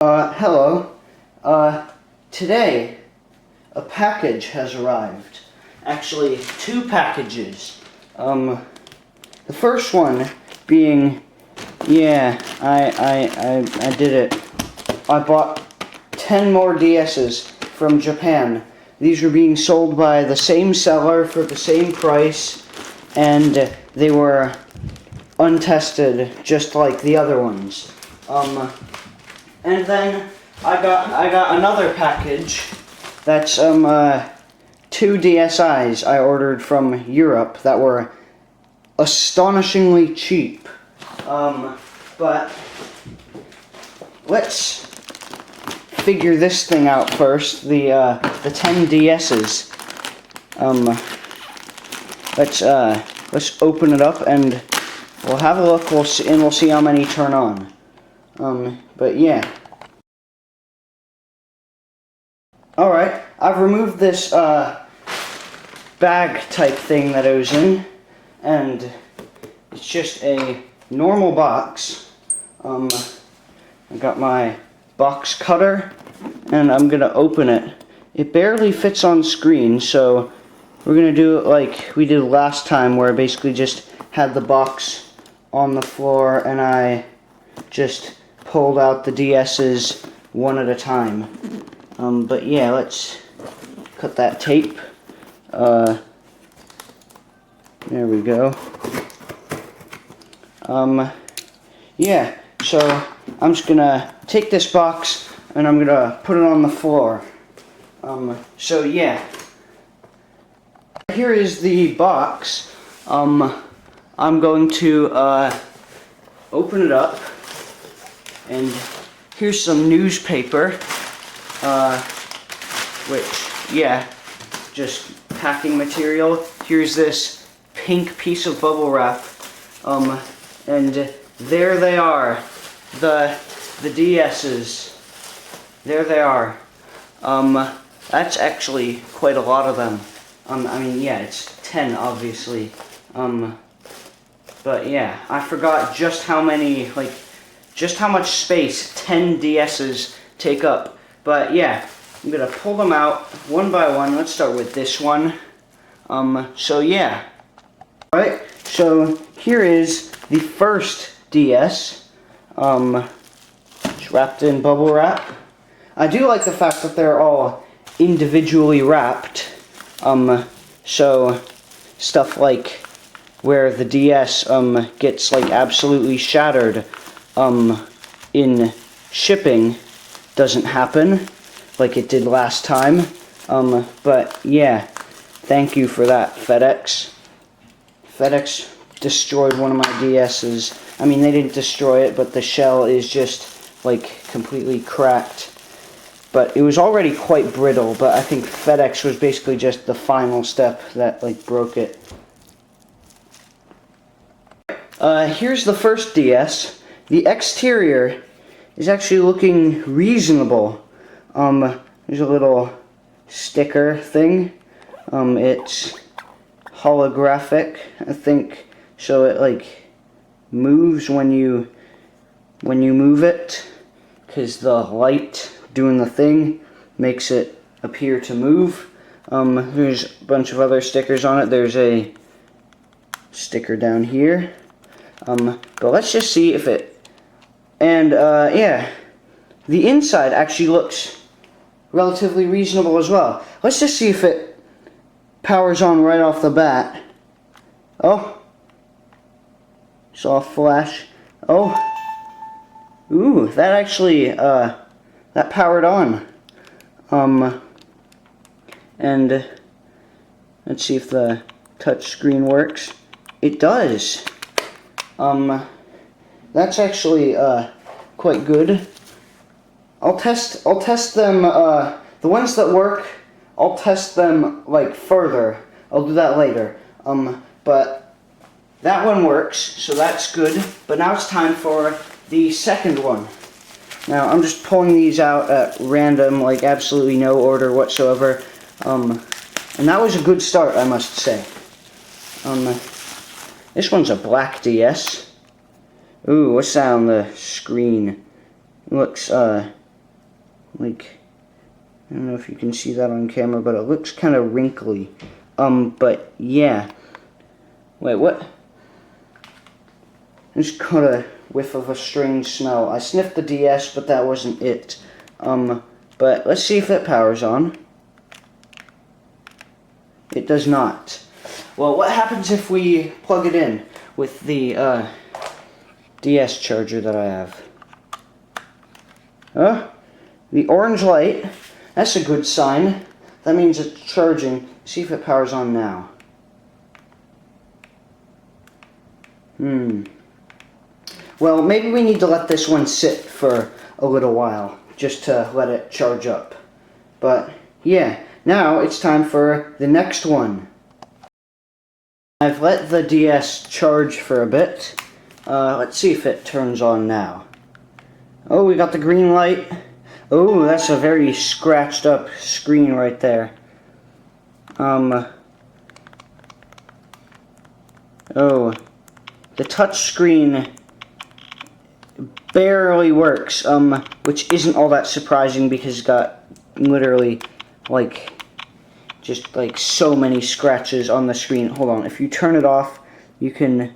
Hello. Today, a package has arrived. Actually, two packages. The first one being, yeah, I did it. I bought 10 more DS's from Japan. These were being sold by the same seller for the same price, and they were untested, just like the other ones. And then I got another package. That's two DSIs I ordered from Europe that were astonishingly cheap. But let's figure this thing out first. The 10 DS's. Let's open it up and we'll have a look. We'll see how many turn on. But yeah. Alright, I've removed this bag type thing that it was in, and it's just a normal box. I got my box cutter, and I'm gonna open it. It barely fits on screen, so we're gonna do it like we did last time, where I basically just had the box on the floor and I just pulled out the DS's one at a time. But yeah, let's cut that tape. There we go. Yeah, so I'm just gonna take this box and I'm gonna put it on the floor. So yeah. Here is the box. I'm going to open it up, and here's some newspaper, which, yeah, just packing material. Here's this pink piece of bubble wrap, and there they are, the DS's. There they are. That's actually quite a lot of them. I mean, yeah, it's 10, obviously. But yeah, I forgot just how many, just how much space 10 DS's take up. But yeah, I'm gonna pull them out one by one. Let's start with this one. So yeah. Alright, so here is the first DS. It's wrapped in bubble wrap. I do like the fact that they're all individually wrapped. So stuff like where the DS gets absolutely shattered in shipping doesn't happen like it did last time. But yeah, thank you for that, FedEx. FedEx destroyed one of my DS's. I mean, they didn't destroy it, but the shell is just completely cracked. But it was already quite brittle, but I think FedEx was basically just the final step that broke it. Here's the first DS. The exterior is actually looking reasonable. There's a little sticker thing. It's holographic, I think, so it moves when you move it, because the light doing the thing makes it appear to move. There's a bunch of other stickers on it. There's a sticker down here. But let's just see if it... And, yeah. The inside actually looks relatively reasonable as well. Let's just see if it powers on right off the bat. Oh. Saw a flash. Oh. Ooh, that actually, that powered on. And let's see if the touch screen works. It does. That's actually quite good. I'll test them. The ones that work, I'll test them further. I'll do that later. But that one works, so that's good. But now it's time for the second one. Now I'm just pulling these out at random, absolutely no order whatsoever. And that was a good start, I must say. This one's a black DS. Ooh, what's that on the screen? It looks like, I don't know if you can see that on camera, but it looks kind of wrinkly. But yeah. Wait, what? I just got a whiff of a strange smell. I sniffed the DS, but that wasn't it. But let's see if it powers on. It does not. Well, what happens if we plug it in with the DS charger that I have? The orange light. That's a good sign. That means it's charging. See if it powers on now. Well, maybe we need to let this one sit for a little while, just to let it charge up. But, yeah, now it's time for the next one. I've let the DS charge for a bit. Let's see if it turns on now. Oh, we got the green light. Oh, that's a very scratched up screen right there. Oh, the touch screen barely works, which isn't all that surprising because it's got literally, like, just like so many scratches on the screen. Hold on, if you turn it off, you can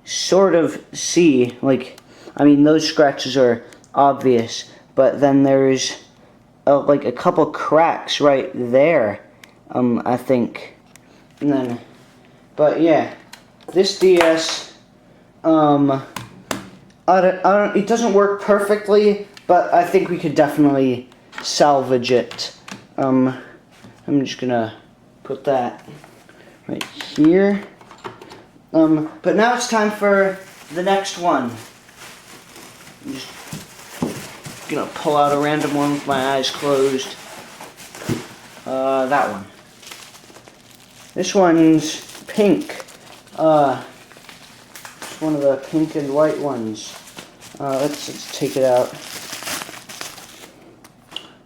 sort of see, like, I mean, those scratches are obvious, but then there's like a couple cracks right there, I think. And then, but yeah, this DS, it doesn't work perfectly, but I think we could definitely salvage it. I'm just gonna put that right here. But now it's time for the next one. I'm just gonna pull out a random one with my eyes closed. That one. This one's pink. It's one of the pink and white ones. Let's take it out.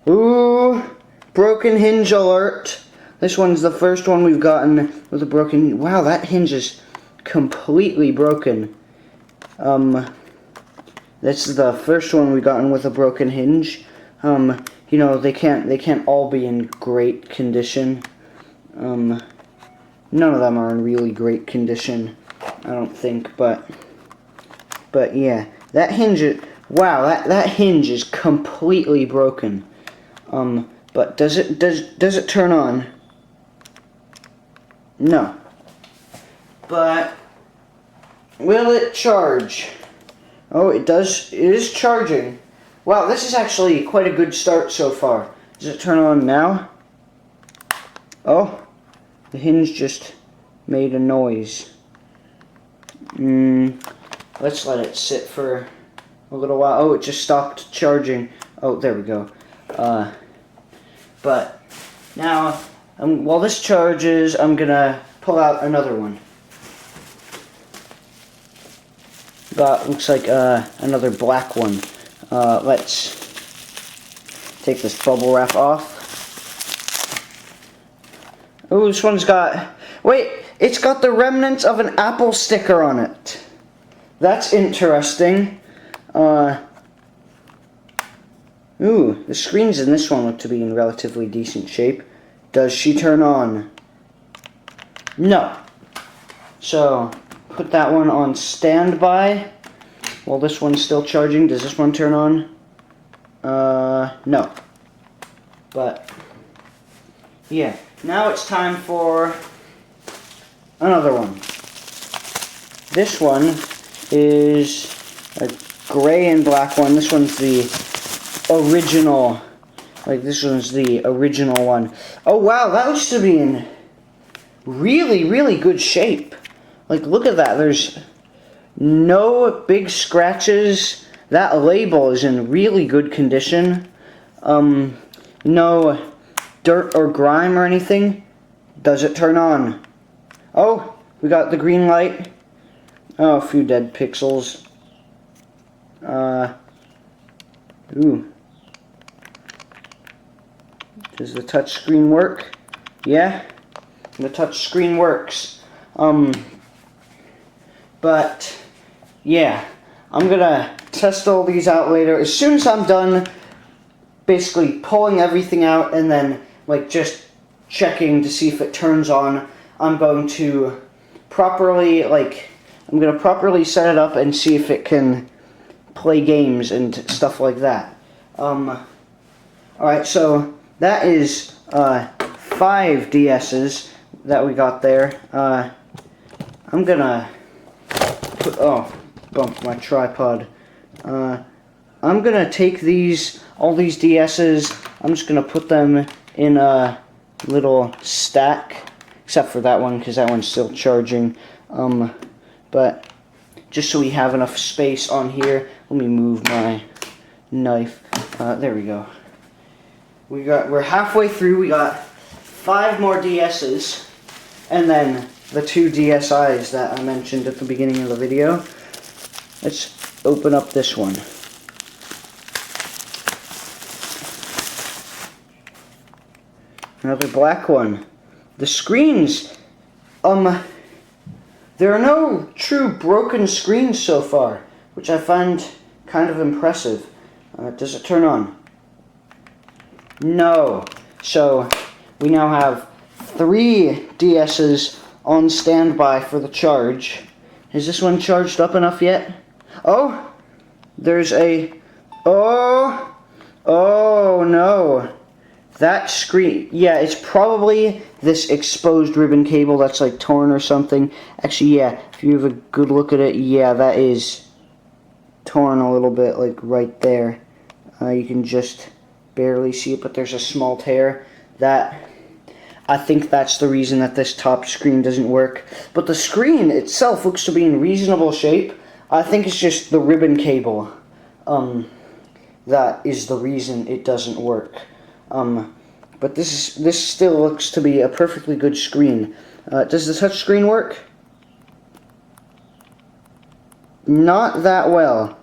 Ooh, broken hinge alert. This one's the first one we've gotten with a broken. Wow, that hinge is completely broken. This is the first one we've gotten with a broken hinge. You know, they can't all be in great condition. None of them are in really great condition, I don't think, but yeah, that hinge is, wow, that hinge is completely broken. But does it turn on? No. But will it charge? Oh, it does. It is charging. Wow, this is actually quite a good start so far. Does it turn on now? Oh, the hinge just made a noise. Let's let it sit for a little while. Oh, it just stopped charging. Oh, there we go. But now, while this charges, I'm gonna pull out another one. Looks like another black one. Let's take this bubble wrap off. Oh, this one's got... Wait, it's got the remnants of an Apple sticker on it. That's interesting. Ooh, the screens in this one look to be in relatively decent shape. Does she turn on? No. So, put that one on standby while this one's still charging. Does this one turn on? No. But, yeah. Now it's time for another one. This one is a gray and black one. This one's the original. Like, this one's the original one. Oh, wow, that looks to be in really, really good shape. Like, look at that. There's no big scratches. That label is in really good condition. No dirt or grime or anything. Does it turn on? Oh, we got the green light. Oh, a few dead pixels. Ooh. Does the touch screen work? Yeah, the touch screen works. But yeah, I'm gonna test all these out later. As soon as I'm done basically pulling everything out and then like just checking to see if it turns on. I'm going to properly set it up and see if it can play games and stuff like that. Alright, so that is 5 DS's that we got there. I'm gonna put, bump my tripod. I'm gonna take all these DS's, I'm just gonna put them in a little stack, except for that one because that one's still charging. But just so we have enough space on here, let me move my knife. There we go. We're halfway through. We got 5 more DS's, and then the 2 DSIs that I mentioned at the beginning of the video. Let's open up this one. Another black one. The screens, there are no true broken screens so far, which I find kind of impressive. Does it turn on? No. So we now have 3 DS's on standby for the charge. Is this one charged up enough yet? Oh, there's a, oh no. That screen, yeah, it's probably this exposed ribbon cable that's like torn or something. Actually, yeah, if you have a good look at it, yeah, that is torn a little bit, like right there. You can just barely see it, but there's a small tear. I think that's the reason that this top screen doesn't work. But the screen itself looks to be in reasonable shape. I think it's just the ribbon cable that is the reason it doesn't work. But this still looks to be a perfectly good screen. Does the touch screen work? Not that well.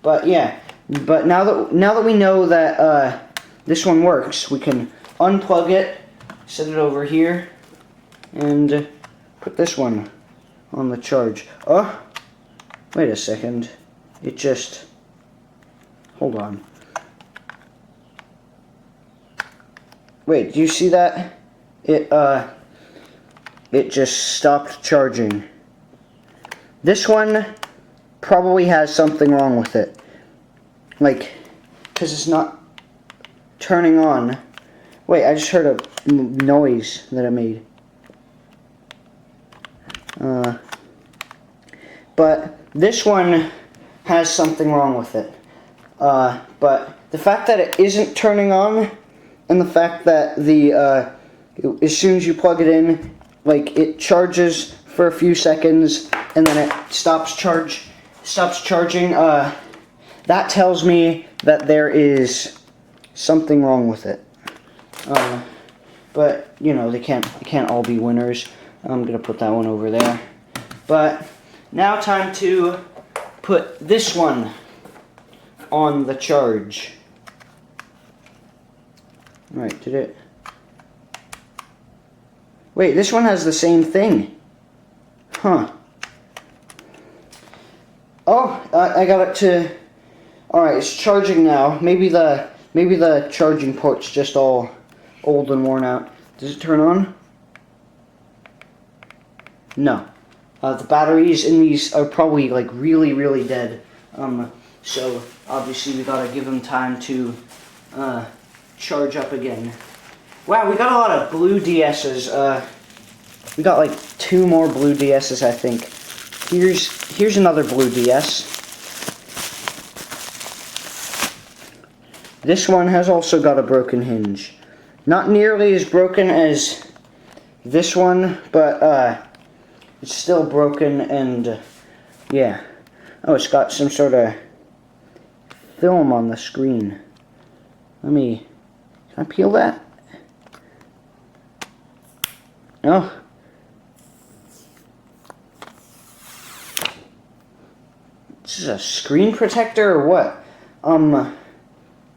But yeah. But now that we know that this one works, we can unplug it, set it over here, and put this one on the charge. Oh, wait a second. It just, hold on. Wait, do you see that? It just stopped charging. This one probably has something wrong with it. Like, because it's not turning on. Wait, I just heard a noise that I made. But this one has something wrong with it. But the fact that it isn't turning on, and the fact that as soon as you plug it in, like, it charges for a few seconds and then it stops charging, that tells me that there is something wrong with it. But you know, they can't all be winners. I'm gonna put that one over there. But now time to put this one on the charge. Right, did it? Wait, this one has the same thing. Huh. Oh, I got it to. All right, it's charging now. Maybe the charging port's just all old and worn out. Does it turn on? No. The batteries in these are probably like really, really dead. So obviously we gotta give them time to charge up again. Wow, we got a lot of blue DS's. We got like 2 more blue DS's, I think. Here's another blue DS. This one has also got a broken hinge. Not nearly as broken as this one, but it's still broken, and yeah. Oh, it's got some sort of film on the screen. Can I peel that? Oh. This is a screen protector or what?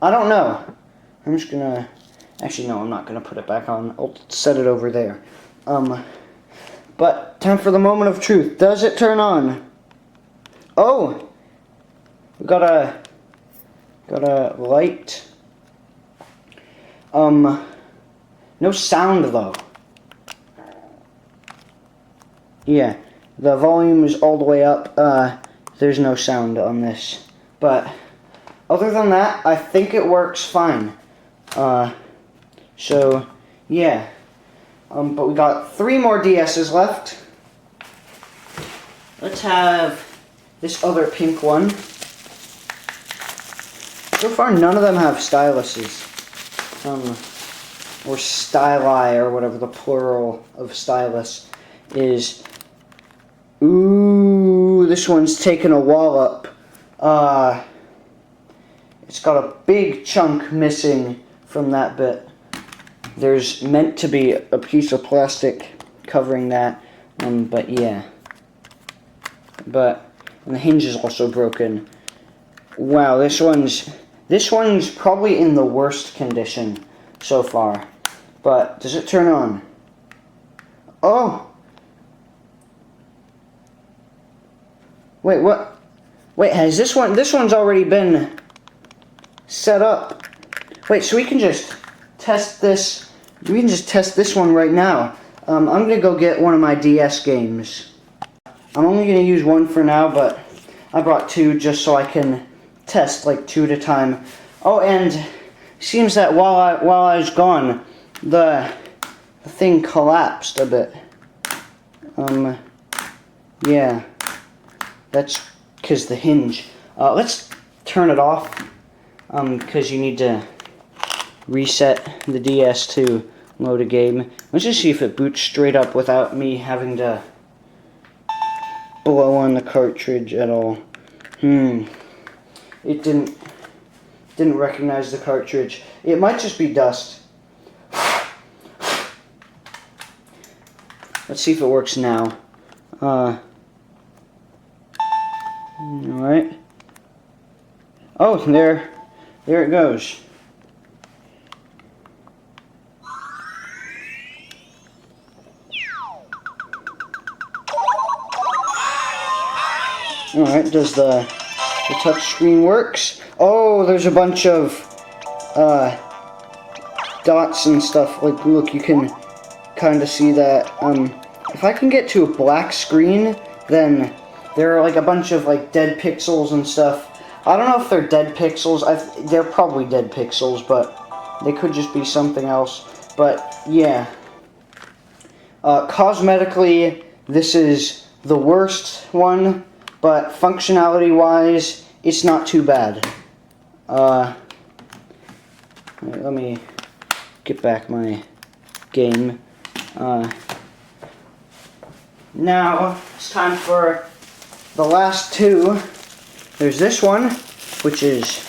I don't know. I'm just gonna, actually no, I'm not gonna put it back on. I'll set it over there. But time for the moment of truth. Does it turn on? Oh! We got a Got a light. No sound though. Yeah, the volume is all the way up. There's no sound on this. But other than that, I think it works fine. So, yeah. But we got 3 more DSs left. Let's have this other pink one. So far, none of them have styluses. Or styli, or whatever the plural of stylus is. Ooh, this one's taken a wallop. It's got a big chunk missing from that bit. There's meant to be a piece of plastic covering that, but yeah. And the hinge is also broken. Wow, this one's probably in the worst condition so far. But does it turn on? Oh! Wait, what? Wait, has this one's already been set up. Wait, so we can just test this. We can just test this one right now. I'm gonna go get one of my DS games. I'm only gonna use one for now, but I brought 2 just so I can test like 2 at a time. Oh, and seems that while I was gone, the thing collapsed a bit. Yeah, that's because the hinge. Let's turn it off. Because you need to reset the DS to load a game. Let's just see if it boots straight up without me having to blow on the cartridge at all. It didn't recognize the cartridge. It might just be dust. Let's see if it works now. Alright. Oh, there it goes. Alright, does the touch screen works? Oh, there's a bunch of dots and stuff. Like, look, you can kind of see that. If I can get to a black screen, then there are like a bunch of like dead pixels and stuff. I don't know if they're dead pixels. They're probably dead pixels, but they could just be something else. But yeah, cosmetically, this is the worst one, but functionality-wise, it's not too bad. Let me get back my game. Now it's time for the last 2. There's this one, which is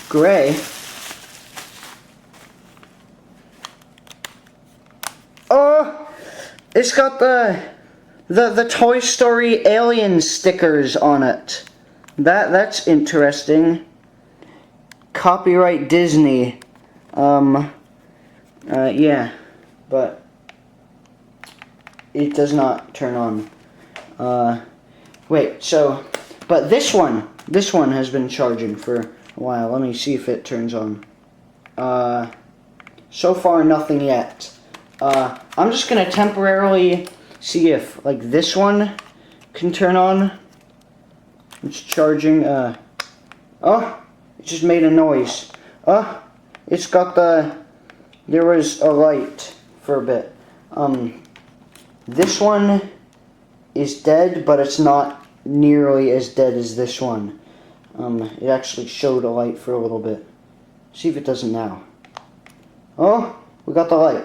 gray. Oh, it's got the Toy Story alien stickers on it. That's interesting. Copyright Disney. Yeah, but it does not turn on. Wait, so, but this one has been charging for a while. Let me see if it turns on. So far, nothing yet. I'm just gonna temporarily see if, like, this one can turn on. It's charging, oh, it just made a noise. Oh, it's got there was a light for a bit. This one is dead, but it's not nearly as dead as this one. It actually showed a light for a little bit. See if it doesn't now. Oh, we got the light.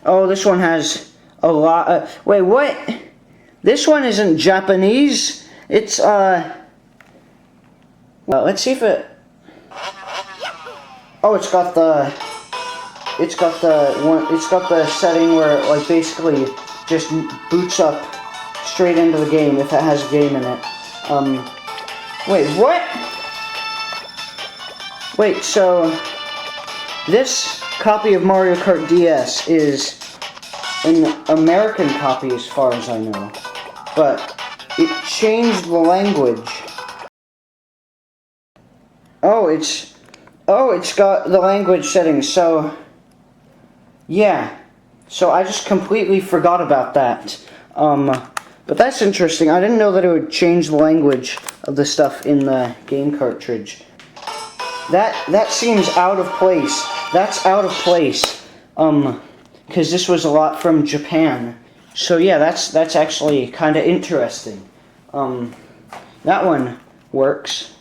Oh, this one has a lot. Wait, what? This one isn't Japanese. It's let's see if it. Oh, it's got the setting where it, like, basically just boots up straight into the game if it has a game in it. Wait, what? Wait, so this copy of Mario Kart DS is an American copy as far as I know, but it changed the language Oh, it's got the language settings, so, yeah. So I just completely forgot about that. But that's interesting. I didn't know that it would change the language of the stuff in the game cartridge. That seems out of place. That's out of place. Because this was a lot from Japan. So yeah, that's actually kind of interesting. That one works.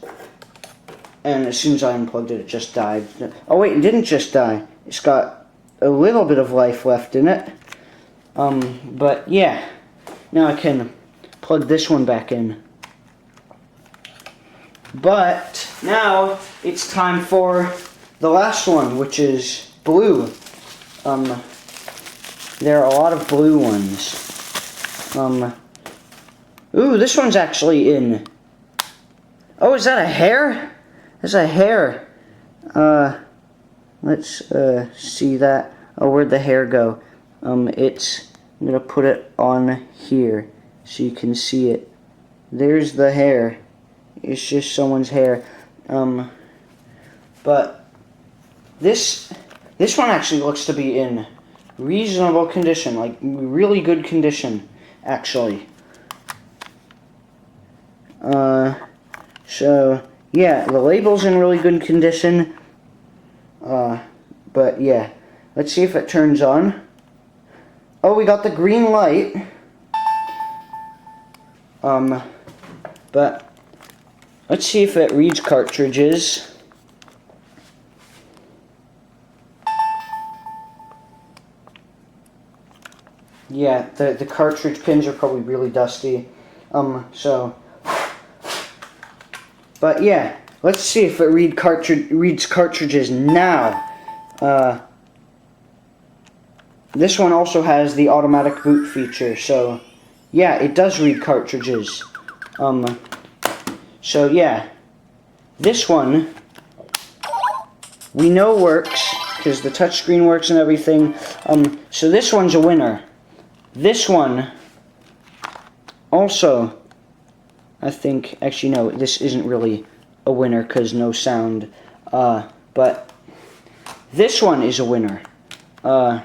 And as soon as I unplugged it, it just died. Oh wait, it didn't just die. It's got a little bit of life left in it. But yeah. Now I can plug this one back in. But now it's time for the last one, which is blue. There are a lot of blue ones. Ooh, this one's actually in. Oh, is that a hair? That's a hair. Let's see that. Oh, where'd the hair go? I'm gonna put it on here so you can see it. There's the hair. It's just someone's hair. But this one actually looks to be in reasonable condition, like really good condition, actually. So yeah, the label's in really good condition. But yeah, let's see if it turns on. Oh, we got the green light. But let's see if it reads cartridges. Yeah, the cartridge pins are probably really dusty. But yeah, let's see if it reads cartridges now. This one also has the automatic boot feature, so yeah, it does read cartridges. So yeah, this one we know works because the touchscreen works and everything. So this one's a winner. This one also, I think, actually no, this isn't really a winner because no sound. But this one is a winner. I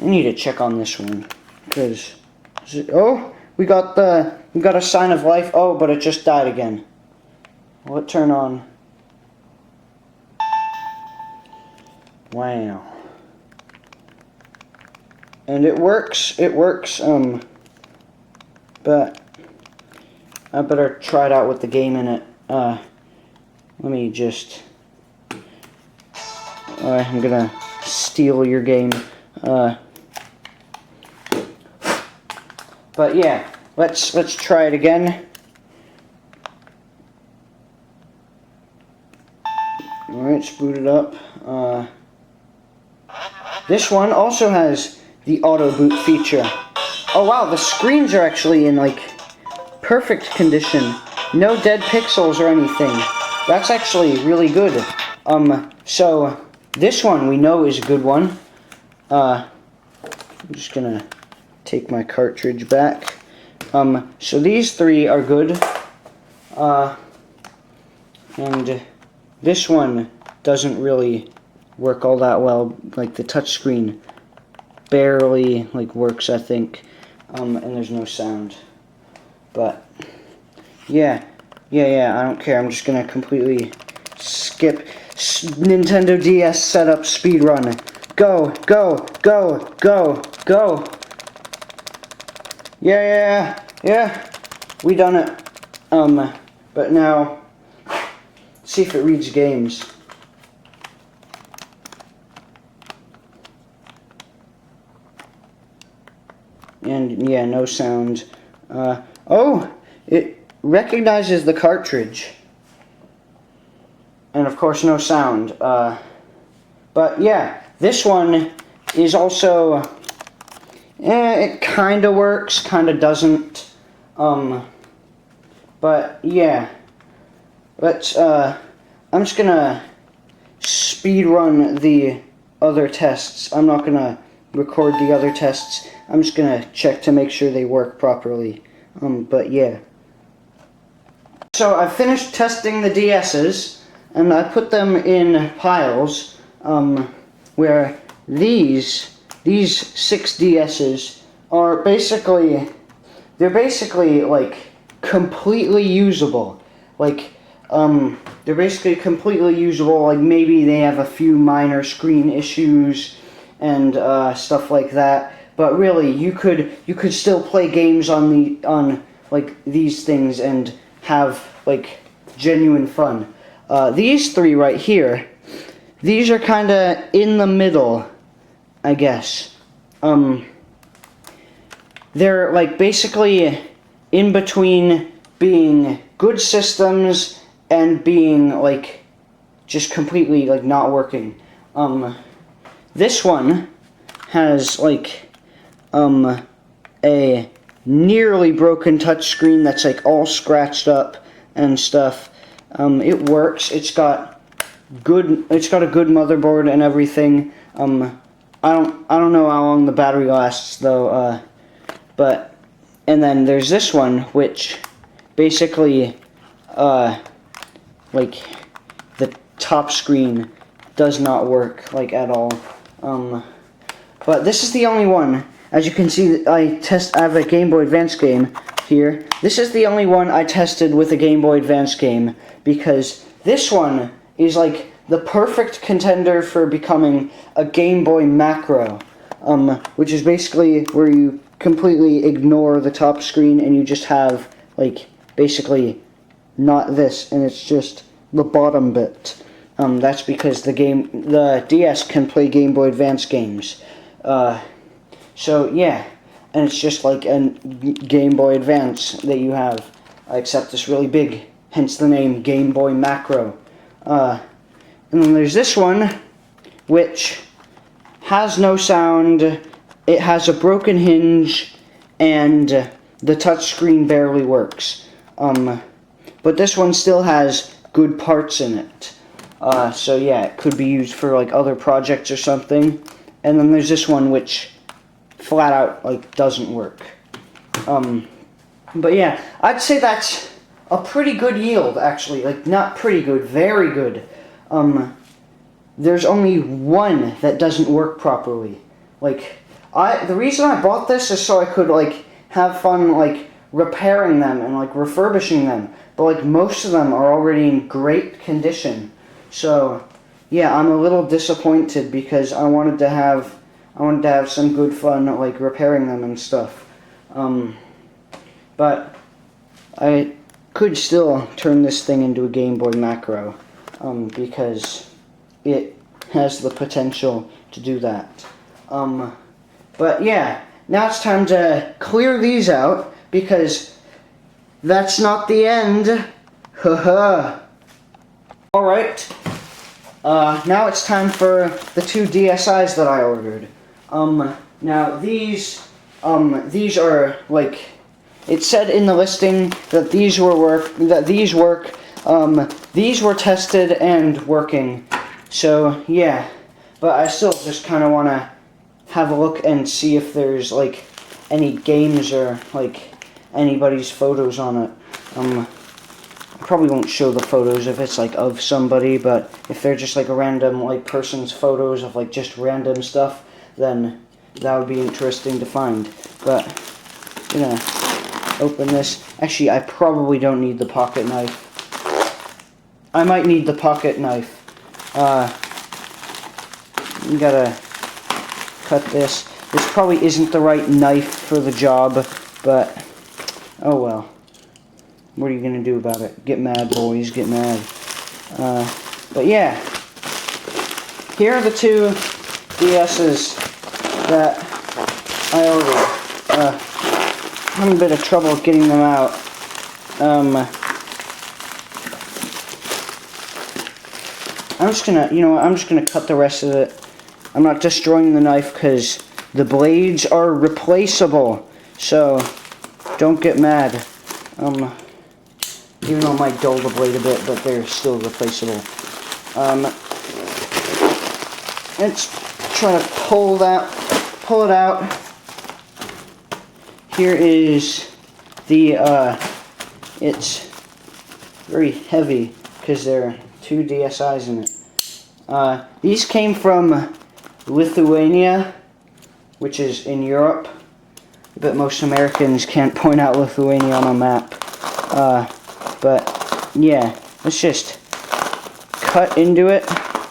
need to check on this one because oh, we got a sign of life. Oh, but it just died again. Will it turn on? Wow. And it works. But I better try it out with the game in it. Let me just. I'm gonna steal your game. But yeah, let's try it again. Alright, it's booted up. This one also has the auto boot feature. Oh wow, the screens are actually in like perfect condition. No dead pixels or anything. That's actually really good. So this one we know is a good one. I'm just gonna take my cartridge back. So these three are good. And this one doesn't really work all that well. Like the touchscreen barely like works, I think. And there's no sound. But yeah, I don't care. I'm just gonna completely skip Nintendo DS setup speedrun. Go. Yeah. We done it. But now, see if it reads games. And yeah, no sound. Oh, it recognizes the cartridge. And of course, no sound. But yeah, this one is also, it kind of works, kind of doesn't. But yeah, I'm just gonna speed run the other tests. I'm not gonna record the other tests. I'm just gonna check to make sure they work properly. But yeah. So I finished testing the DS's. and I put them in piles where these 6 DSs are basically, they're basically like completely usable. Like they're basically completely usable. Like maybe they have a few minor screen issues and stuff like that. But really, you could still play games on like these things and have like genuine fun. These 3 right here, these are kind of in the middle, I guess. They're like basically in between being good systems and being like just completely like not working. This one has like a nearly broken touchscreen that's like all scratched up and stuff. It works. It's got a good motherboard and everything. I don't know how long the battery lasts though. But and then there's this one which basically like the top screen does not work like at all. But this is the only one. As you can see, I have a Game Boy Advance game here. This is the only one I tested with a Game Boy Advance game because this one is like the perfect contender for becoming a Game Boy macro, which is basically where you completely ignore the top screen and you just have like basically not this, and it's just the bottom bit. That's because the DS can play Game Boy Advance games. So yeah, and it's just like a Game Boy Advance that you have, except it's really big, hence the name Game Boy Macro. And then there's this one, which has no sound, it has a broken hinge, and the touchscreen barely works. But this one still has good parts in it. So yeah, it could be used for like other projects or something. And then there's this one which flat out like doesn't work. But yeah, I'd say that's a pretty good yield actually. Like not pretty good, very good. There's only one that doesn't work properly. Like the reason I bought this is so I could like have fun like repairing them and like refurbishing them. But like most of them are already in great condition. So yeah, I'm a little disappointed because I wanted to have some good fun like repairing them and stuff. But I could still turn this thing into a Game Boy macro because it has the potential to do that. But yeah, now it's time to clear these out because that's not the end. Haha. Alright. Now it's time for the 2 DSIs that I ordered. Now these are like, it said in the listing that these work. These were tested and working. So yeah, but I still just kind of want to have a look and see if there's like any games or like anybody's photos on it. I probably won't show the photos if it's like of somebody, but if they're just like a random like person's photos of like just random stuff, then that would be interesting to find. But I'm gonna open this. Actually, I probably don't need the pocket knife. I might need the pocket knife. You gotta cut this. This probably isn't the right knife for the job, but oh well. What are you gonna do about it? Get mad, boys, get mad. But yeah, here are the 2 DSs that I ordered. Having a bit of trouble getting them out. I'm just gonna cut the rest of it. I'm not destroying the knife because the blades are replaceable. So don't get mad. Even though it might dull the blade a bit, but they're still replaceable. Let's try to pull it out. Here is the, it's very heavy because they're 2 DSIs in it. These came from Lithuania, which is in Europe. But most Americans can't point out Lithuania on a map. But yeah, let's just cut into it.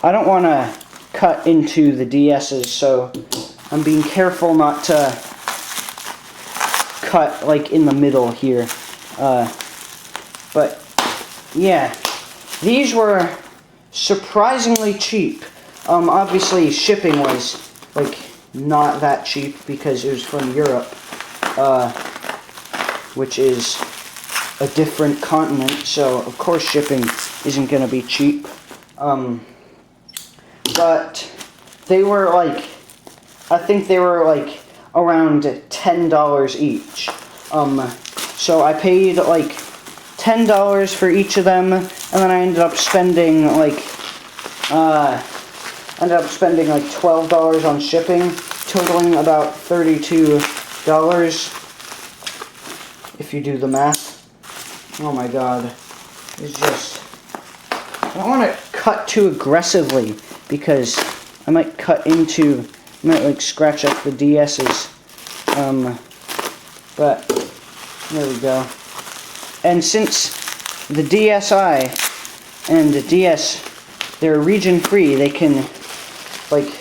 I don't want to cut into the DSs, so I'm being careful not to cut like in the middle here. But yeah, these were surprisingly cheap. Obviously shipping was like not that cheap because it was from Europe, which is a different continent, so of course shipping isn't going to be cheap. But they were like, I think they were like around $10 each. So I paid like $10 for each of them, and then I ended up spending like $12 on shipping, totaling about $32 if you do the math. Oh my god, it's just, I don't want to cut too aggressively because I might like scratch up the DS's. But there we go. And since the DSi and the DS, they're region free, they can, like,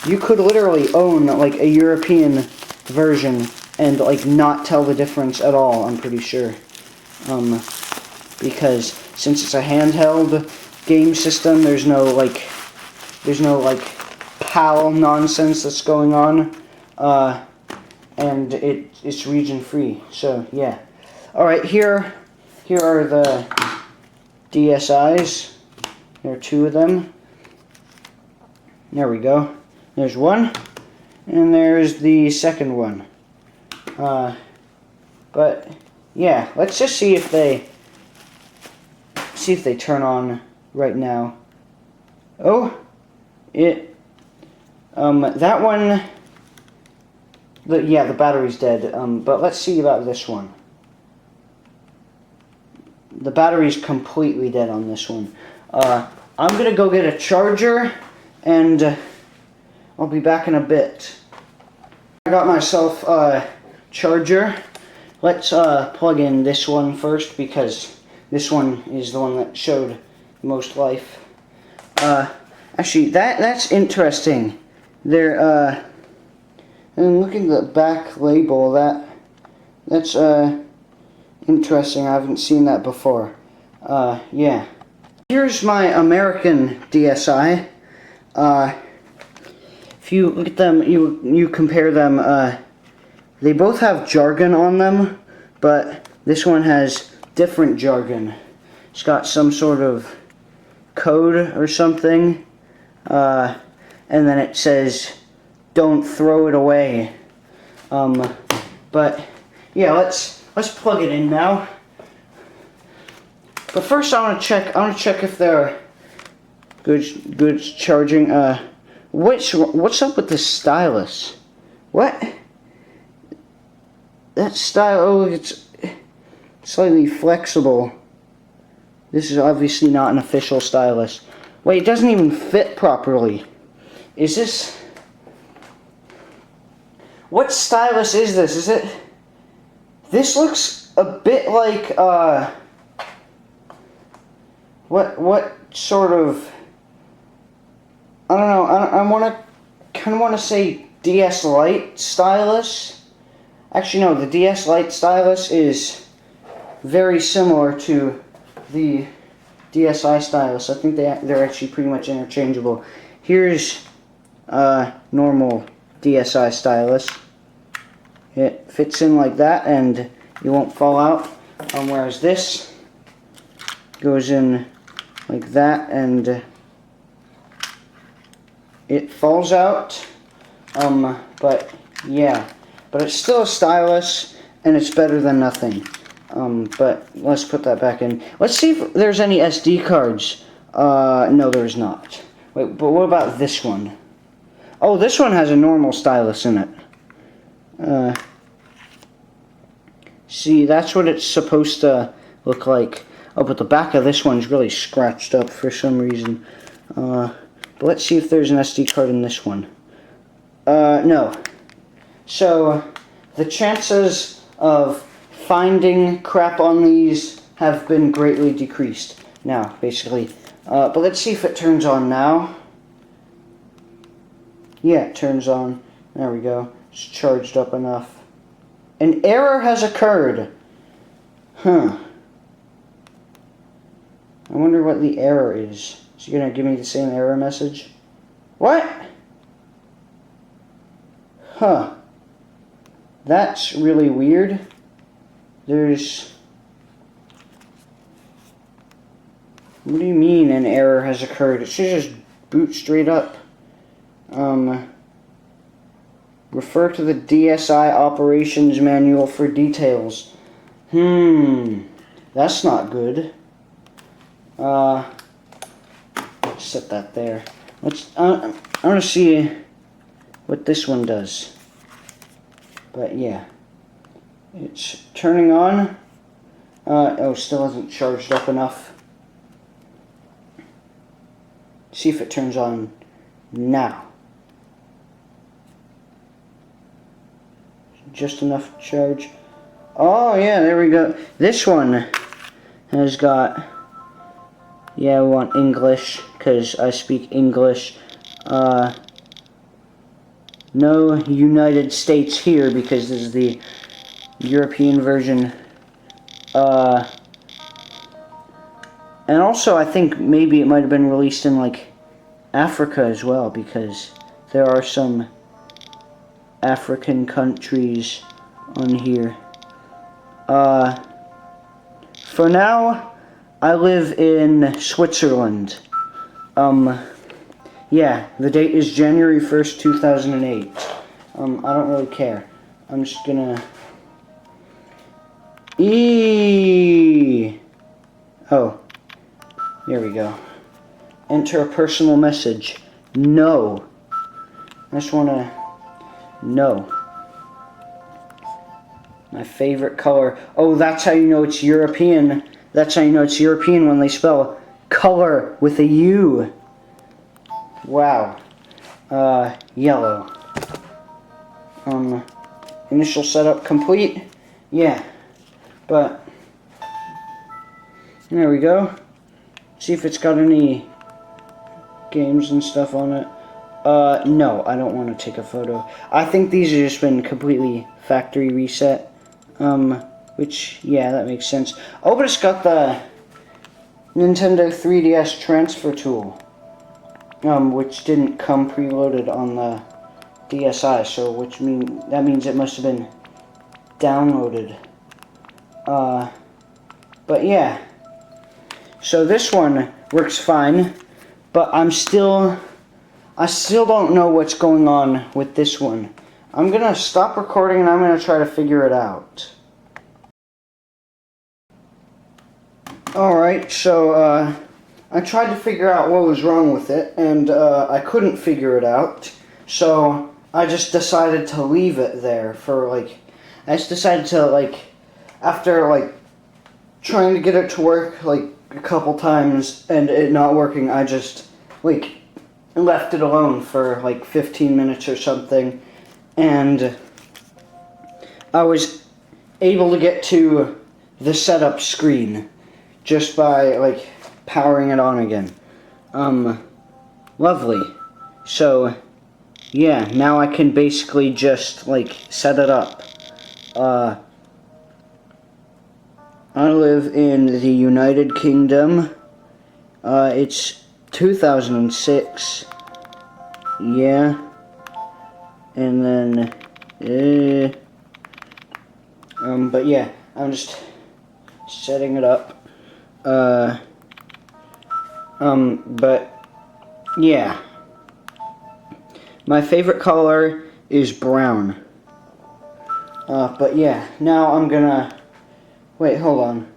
you could literally own like a European version and like not tell the difference at all, I'm pretty sure. Because since it's a handheld game system, there's no like PAL nonsense that's going on, and it's region free. So yeah. All right, here are the DSIs. There are 2 of them. There we go. There's one, and there's the second one. But yeah, let's just see if they turn on right now. Oh, that one. The battery's dead. But let's see about this one. The battery's completely dead on this one. I'm gonna go get a charger, and I'll be back in a bit. I got myself a charger. Let's plug in this one first because this one is the one that showed the most life. Actually, that's interesting. There, and look at the back label. That's interesting. I haven't seen that before. Yeah. Here's my American DSi. If you look at them, you compare them, they both have jargon on them, but this one has different jargon. It's got some sort of code or something, and then it says, "Don't throw it away." But yeah, let's plug it in now. But first, I want to check if they're good charging. What's up with this stylus? What? That style, oh, it's slightly flexible. This is obviously not an official stylus. Wait, it doesn't even fit properly. Is this... What stylus is this? Is it... This looks a bit like, What sort of... I don't know, I kind of want to say DS Lite stylus. Actually, no, the DS Lite stylus is very similar to the DSi stylus. I think they're actually pretty much interchangeable. Here's normal DSi stylus. It fits in like that, and you won't fall out. Whereas this goes in like that, and it falls out. But yeah. But it's still a stylus, and it's better than nothing. But let's put that back in. Let's see if there's any SD cards. No, there's not. Wait, but what about this one? Oh, this one has a normal stylus in it. See, that's what it's supposed to look like. Oh, but the back of this one's really scratched up for some reason. But let's see if there's an SD card in this one. No. So, the chances of finding crap on these have been greatly decreased. Now, basically. But let's see if it turns on now. Yeah, it turns on. There we go. It's charged up enough. An error has occurred. Huh. I wonder what the error is. Is he going to give me the same error message? What? Huh. That's really weird. There's... What do you mean an error has occurred? It should just boot straight up. Refer to the DSI operations manual for details. That's not good. Set that there. I want to see what this one does. But yeah, it's turning on. Oh, still hasn't charged up enough. See if it turns on now. Just enough charge. Oh yeah, there we go. This one has got, yeah, we want English because I speak English. No United States here because this is the European version. And also I think maybe it might have been released in like Africa as well, because there are some African countries on here. For now, I live in Switzerland. Yeah, the date is January 1st, 2008. I don't really care. I'm just gonna... Oh, here we go. Enter a personal message. No. I just wanna... No. My favorite color. Oh, that's how you know it's European. That's how you know it's European when they spell color with a U. Wow. Yellow. Initial setup complete. Yeah. But there we go. See if it's got any games and stuff on it. No, I don't want to take a photo. I think these have just been completely factory reset. Which, yeah, that makes sense. Oh, but it's got the Nintendo 3DS transfer tool. Which didn't come preloaded on the DSi, so that means it must have been downloaded. But yeah. So this one works fine, but I still don't know what's going on with this one. I'm gonna stop recording and I'm gonna try to figure it out. Alright, so I tried to figure out what was wrong with it, and I couldn't figure it out, so I just decided to leave it there for I just decided to after trying to get it to work a couple times and it not working, I just left it alone for 15 minutes or something, and I was able to get to the setup screen just by powering it on again. Lovely. So yeah, now I can basically just set it up. I live in the United Kingdom. It's 2006. Yeah. And then, but yeah, I'm just setting it up. But yeah. My favorite color is brown. But yeah, now I'm gonna... Wait, hold on.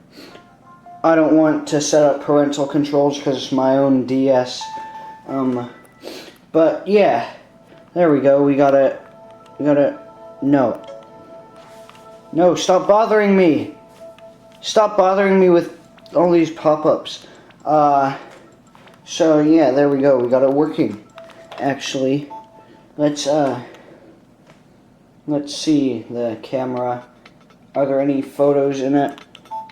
I don't want to set up parental controls because it's my own DS. But yeah, there we go. We gotta... No, stop bothering me. Stop bothering me with all these pop-ups. So yeah, there we go. We got it working. Actually, let's see the camera. Are there any photos in it?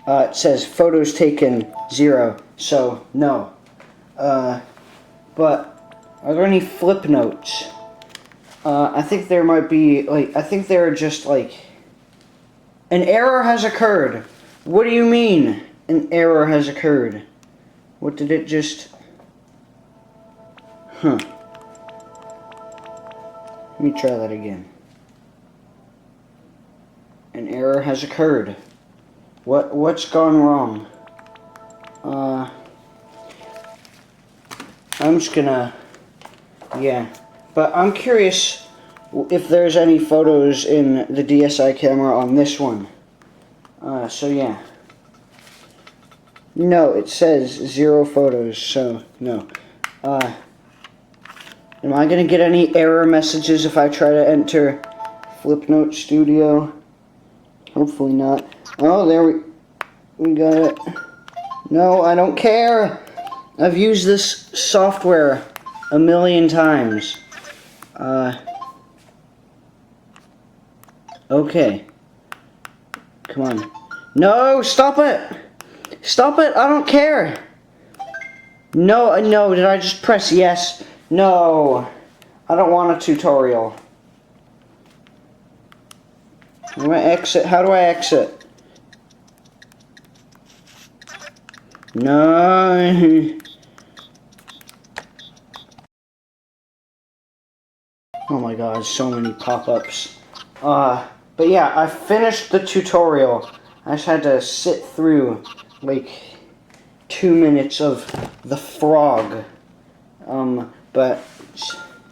It says photos taken 0, so no. But are there any flip notes? I think there might be, like, I think they're just like, an error has occurred. What do you mean, an error has occurred? What did it just... Huh. Let me try that again. An error has occurred. What's gone wrong? I'm just gonna... Yeah. But I'm curious if there's any photos in the DSi camera on this one. So yeah. No, it says 0 photos, so no. Am I gonna get any error messages if I try to enter Flipnote Studio? Hopefully not. Oh, there we got it. No, I don't care. I've used this software a million times. Okay. Come on. No, stop it! Stop it, I don't care! No, did I just press yes? No, I don't want a tutorial. How do I exit? How do I exit? No. Oh my god, so many pop-ups. But yeah, I finished the tutorial. I just had to sit through, like, 2 minutes of the frog. But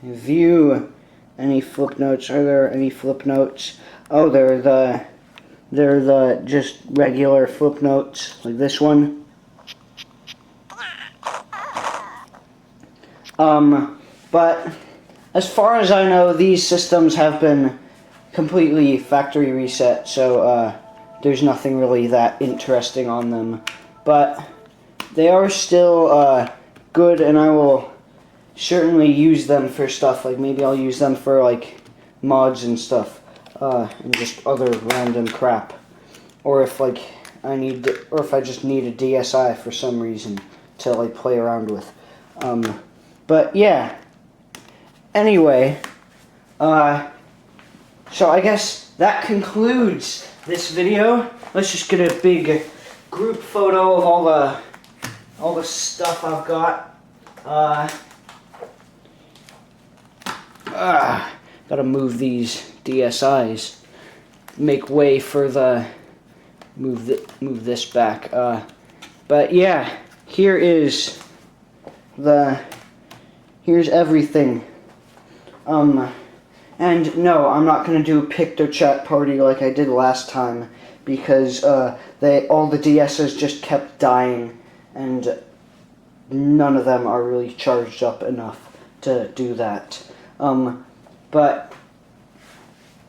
view any flip notes. Are there any flip notes? Oh, they're the just regular flip notes, like this one. But as far as I know, these systems have been completely factory reset, so there's nothing really that interesting on them. But they are still good, and I will certainly use them for stuff. Like, maybe I'll use them for, like, mods and stuff, and just other random crap. Or if, like, or if I just need a DSi for some reason to, like, play around with. But yeah. Anyway, so I guess that concludes this video. Let's just get a big group photo of all the stuff I've got. Gotta move these DSIs. Make way for the move this back. But yeah, here's everything. And no, I'm not gonna do a PictoChat party like I did last time, because all the DSs just kept dying, and none of them are really charged up enough to do that. But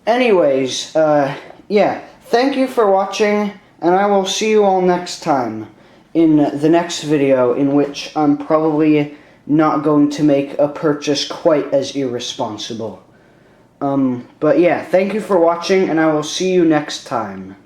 anyways, yeah, thank you for watching, and I will see you all next time in the next video, in which I'm probably not going to make a purchase quite as irresponsible. But yeah, thank you for watching, and I will see you next time.